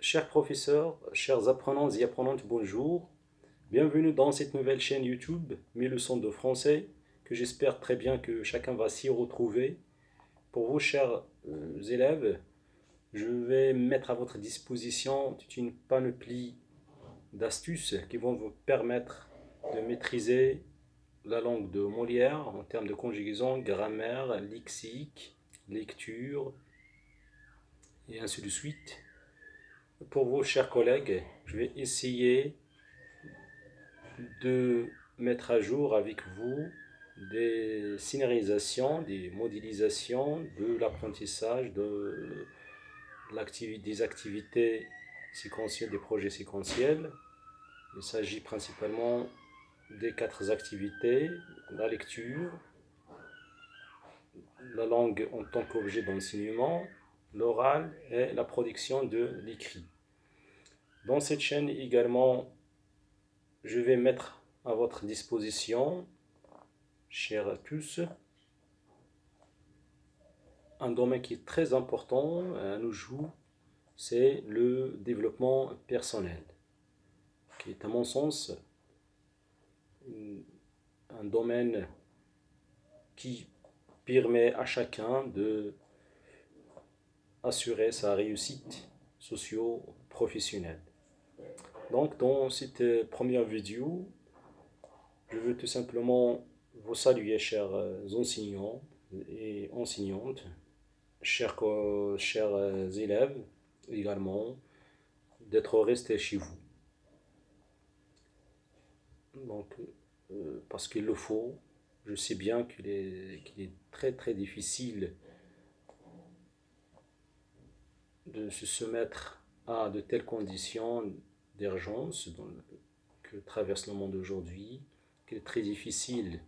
Chers professeurs, chers apprenants et apprenantes, bonjour. Bienvenue dans cette nouvelle chaîne YouTube, mes leçons de français, que j'espère très bien que chacun va s'y retrouver. Pour vous, chers élèves, je vais mettre à votre disposition toute une panoplie d'astuces qui vont vous permettre de maîtriser la langue de Molière en termes de conjugaison, grammaire, lexique, lecture et ainsi de suite. Pour vous, chers collègues, je vais essayer de mettre à jour avec vous des scénarisations, des modélisations de l'apprentissage des activités séquentielles, des projets séquentiels. Il s'agit principalement des 4 activités: la lecture, la langue en tant qu'objet d'enseignement, l'oral et la production de l'écrit. Dans cette chaîne également, je vais mettre à votre disposition, chers à tous, un domaine qui est très important à nos jours, c'est le développement personnel, qui est à mon sens un domaine qui permet à chacun de assurer sa réussite socio-professionnelle. Donc dans cette première vidéo, je veux tout simplement vous saluer, chers enseignants et enseignantes, chers élèves également, d'être restés chez vous. Donc, parce qu'il le faut, je sais bien qu'il est très très difficile de se soumettre à de telles conditions d'urgence que traverse le monde aujourd'hui, qu'il est très difficile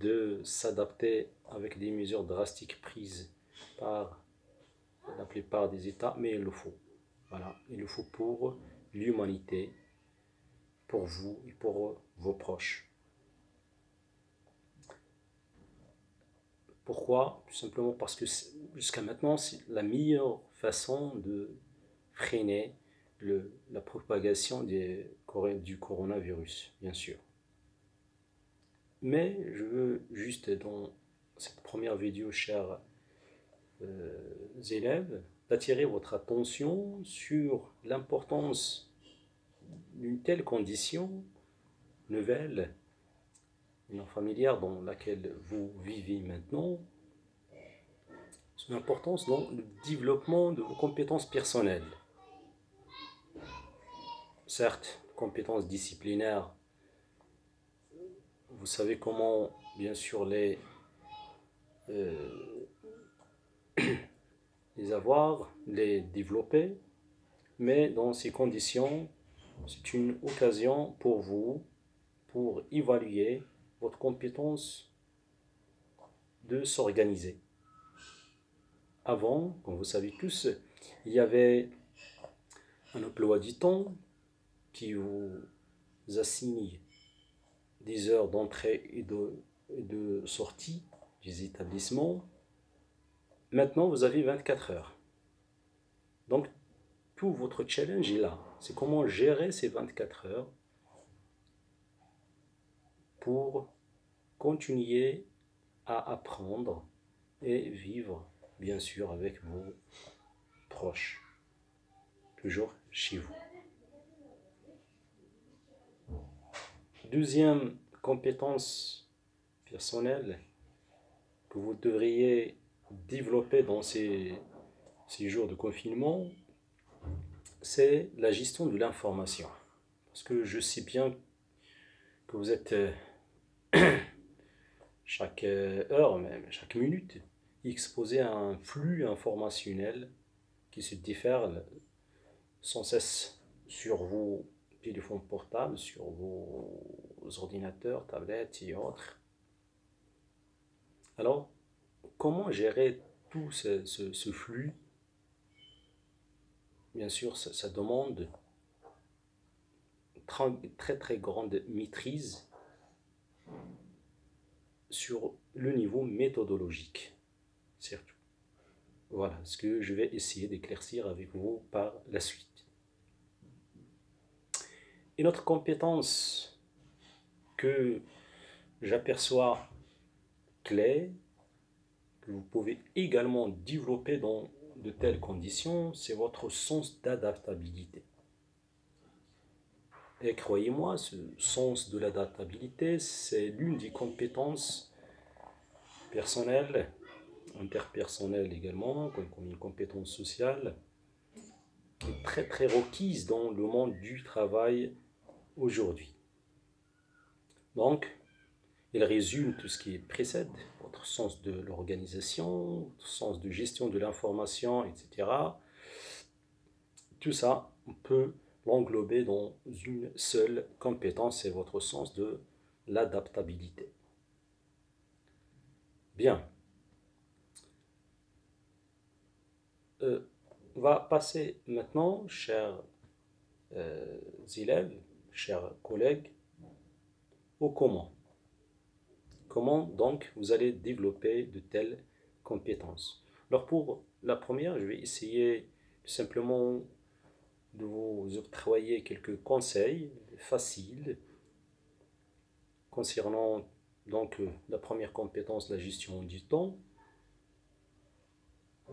de s'adapter avec des mesures drastiques prises par la plupart des États, mais il le faut. Voilà, il le faut pour l'humanité, pour vous et pour vos proches. Pourquoi? Tout simplement parce que jusqu'à maintenant, c'est la meilleure façon de freiner la propagation du coronavirus, bien sûr. Mais je veux juste, dans cette première vidéo, chers élèves, d'attirer votre attention sur l'importance d'une telle condition nouvelle, non familière, dans laquelle vous vivez maintenant, son importance dans le développement de vos compétences personnelles. Certes, compétences disciplinaires, vous savez comment, bien sûr, les avoir, les développer, mais dans ces conditions, c'est une occasion pour vous, pour évaluer votre compétence de s'organiser. Avant, comme vous savez tous, il y avait un emploi du temps qui vous assigne des heures d'entrée et de sortie des établissements. Maintenant, vous avez 24 heures. Donc, tout votre challenge est là. C'est comment gérer ces 24 heures pour continuer à apprendre et vivre, bien sûr, avec vos proches, toujours chez vous. Deuxième compétence personnelle que vous devriez développer dans ces jours de confinement, c'est la gestion de l'information. Parce que je sais bien que vous êtes chaque heure, même chaque minute, exposé à un flux informationnel qui se déferle sans cesse sur vos téléphones portables, sur vos ordinateurs, tablettes et autres. Alors, comment gérer tout ce flux? Bien sûr, ça demande très très grande maîtrise sur le niveau méthodologique, surtout. Voilà ce que je vais essayer d'éclaircir avec vous par la suite. Une autre compétence que j'aperçois clé, que vous pouvez également développer dans de telles conditions, c'est votre sens d'adaptabilité. Et croyez-moi, ce sens de l'adaptabilité, c'est l'une des compétences personnelles, interpersonnelles également, comme une compétence sociale, qui est très très requise dans le monde du travail aujourd'hui. Donc, il résume tout ce qui précède, votre sens de l'organisation, votre sens de gestion de l'information, etc. Tout ça, on peut l'englober dans une seule compétence, c'est votre sens de l'adaptabilité. Bien. On va passer maintenant, chers élèves, chers collègues, au comment. Comment donc vous allez développer de telles compétences. Alors pour la première, je vais essayer simplement de vous octroyer quelques conseils faciles concernant donc la première compétence, la gestion du temps.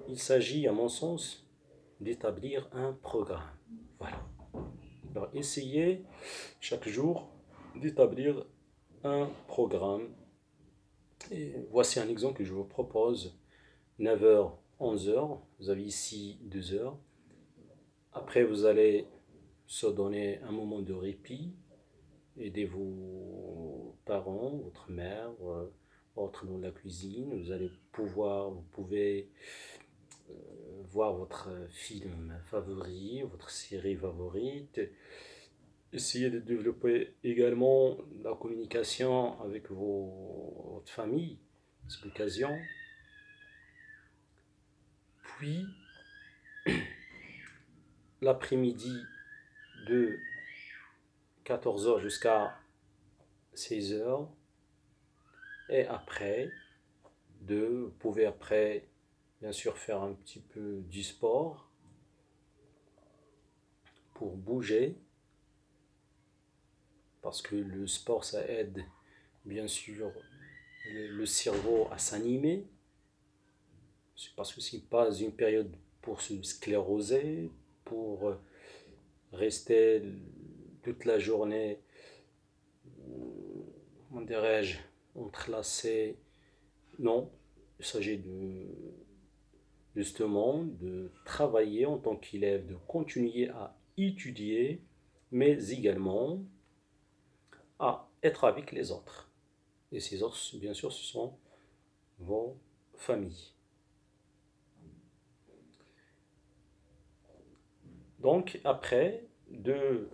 Il s'agit à mon sens d'établir un programme. Voilà. Alors essayez chaque jour d'établir un programme. Et voici un exemple que je vous propose. 9h, 11h, vous avez ici 2 heures. Après, vous allez se donner un moment de répit, aider vos parents, votre mère, votre dans la cuisine. Vous pouvez voir votre film favori, votre série favorite. Essayez de développer également la communication avec votre famille, c'est l'occasion. Puis, l'après-midi de 14h jusqu'à 16h. Et après, vous pouvez après, bien sûr, faire un petit peu du sport pour bouger. Parce que le sport, ça aide, bien sûr, le cerveau à s'animer. Parce que ce n'est pas une période pour se scléroser, pour rester toute la journée, comment dirais-je, entrelacé. Non, il s'agit justement de travailler en tant qu'élève, de continuer à étudier, mais également à être avec les autres. Et ces autres, bien sûr, ce sont vos familles. Donc, après, de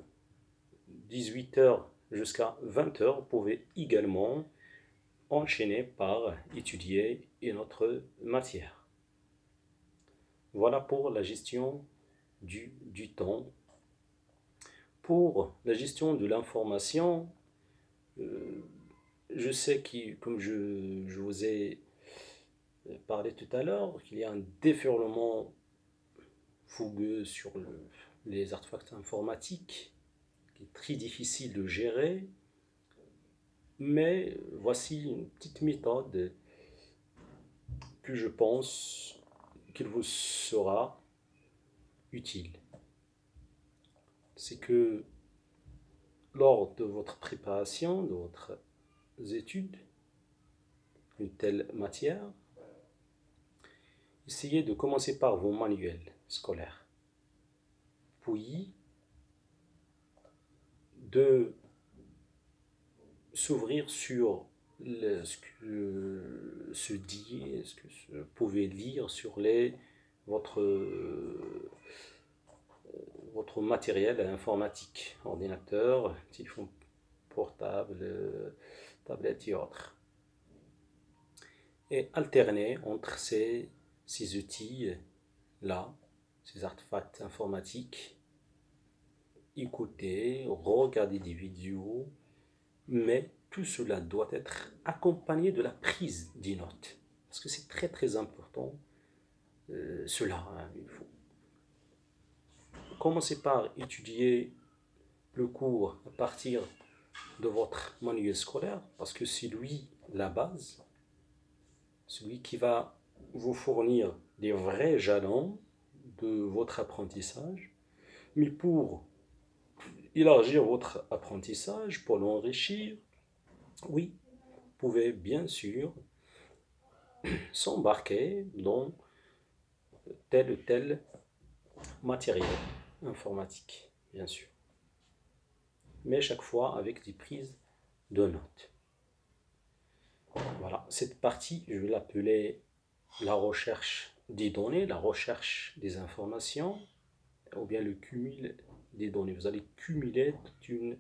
18h jusqu'à 20h, vous pouvez également enchaîner par étudier une autre matière. Voilà pour la gestion du temps. Pour la gestion de l'information, je sais que, comme je vous ai parlé tout à l'heure, qu'il y a un déferlement fougueux sur les artefacts informatiques, qui est très difficile de gérer. Mais voici une petite méthode que je pense qu'il vous sera utile. C'est que lors de votre préparation, de votre études, une telle matière, essayez de commencer par vos manuels scolaires, puis de s'ouvrir sur ce que se dit, ce que vous pouvez lire sur votre matériel informatique, ordinateur, téléphone portable, tablette et autres. Et alterner entre ces outils-là, ces artefacts informatiques, écouter, regarder des vidéos, mais tout cela doit être accompagné de la prise des notes. Parce que c'est très très important, cela, hein, il faut commencer par étudier le cours à partir de votre manuel scolaire, parce que c'est lui la base, celui qui va vous fournir des vrais jalons de votre apprentissage. Mais pour élargir votre apprentissage, pour l'enrichir, oui, vous pouvez bien sûr s'embarquer dans tel ou tel matériel informatique, bien sûr. Mais chaque fois avec des prises de notes. Voilà, cette partie, je vais l'appeler la recherche des données, la recherche des informations, ou bien le cumul des données. Vous allez cumuler tout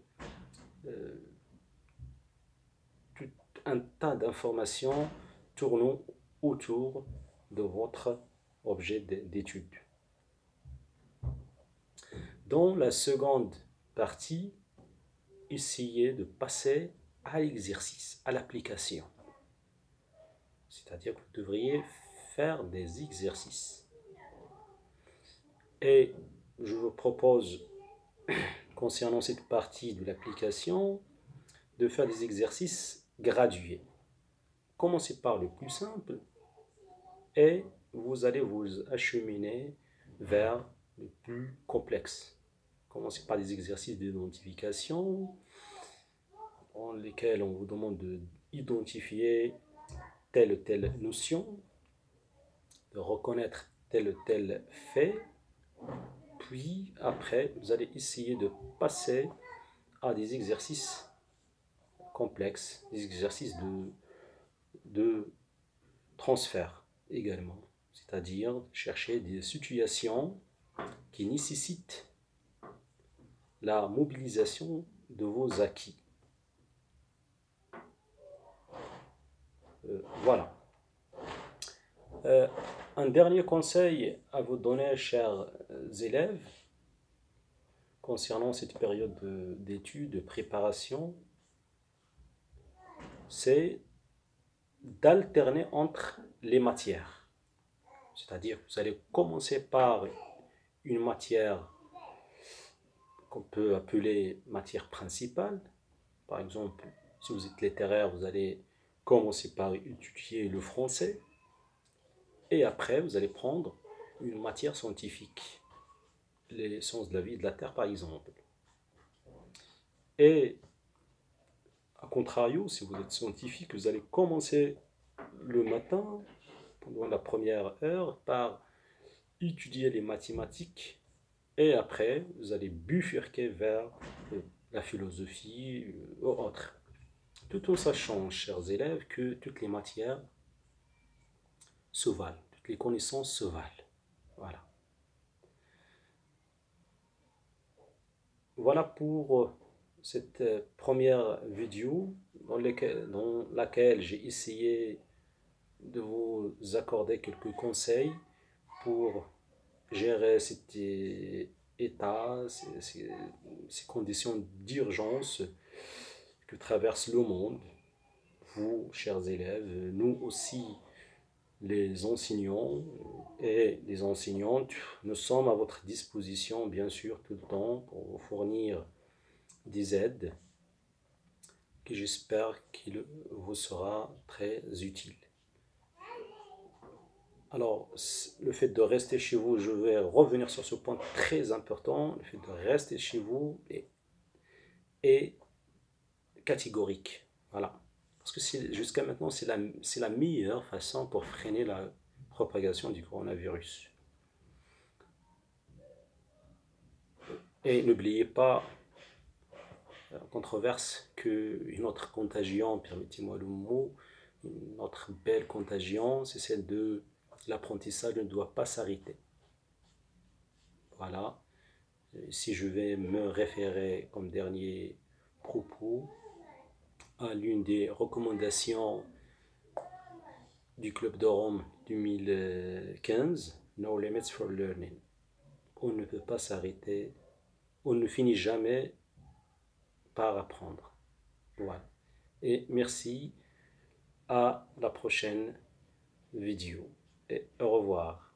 un tas d'informations tournant autour de votre objet d'étude. Dans la seconde partie, essayez de passer à l'exercice, à l'application. C'est-à-dire que vous devriez faire des exercices. Et je vous propose, concernant cette partie de l'application, de faire des exercices gradués. Commencez par le plus simple et vous allez vous acheminer vers le plus complexe. Commencez par des exercices d'identification dans lesquels on vous demande d'identifier telle ou telle notion, de reconnaître tel ou tel fait, puis après vous allez essayer de passer à des exercices complexes, des exercices de transfert également, c'est-à-dire chercher des situations qui nécessitent la mobilisation de vos acquis. Voilà. Un dernier conseil à vous donner, chers élèves, concernant cette période d'études, de préparation, c'est d'alterner entre les matières. C'est-à-dire que vous allez commencer par une matière qu'on peut appeler matière principale. Par exemple, si vous êtes littéraire, vous allez commencer par étudier le français. Et après, vous allez prendre une matière scientifique, les sciences de la vie et de la terre, par exemple. Et, à contrario, si vous êtes scientifique, vous allez commencer le matin, pendant la première heure, par étudier les mathématiques. Et après, vous allez bifurquer vers la philosophie ou autre. Tout en sachant, chers élèves, que toutes les matières se valent, toutes les connaissances se valent. Voilà. Voilà pour cette première vidéo dans laquelle j'ai essayé de vous accorder quelques conseils pour gérer cet état, ces conditions d'urgence que traverse le monde. Vous, chers élèves, nous aussi, les enseignants et les enseignantes, nous sommes à votre disposition, bien sûr, tout le temps pour vous fournir des aides que j'espère qu'il vous sera très utile. Alors, le fait de rester chez vous, je vais revenir sur ce point très important, le fait de rester chez vous est catégorique. Voilà. Parce que jusqu'à maintenant, c'est la meilleure façon pour freiner la propagation du coronavirus. Et n'oubliez pas, controverse, qu'une autre contagion, permettez-moi le mot, une autre belle contagion, c'est celle de l'apprentissage ne doit pas s'arrêter. Voilà. Si je vais me référer comme dernier propos à l'une des recommandations du Club de Rome 2015, No Limits for Learning. On ne peut pas s'arrêter, on ne finit jamais par apprendre. Voilà. Et merci, à la prochaine vidéo et au revoir.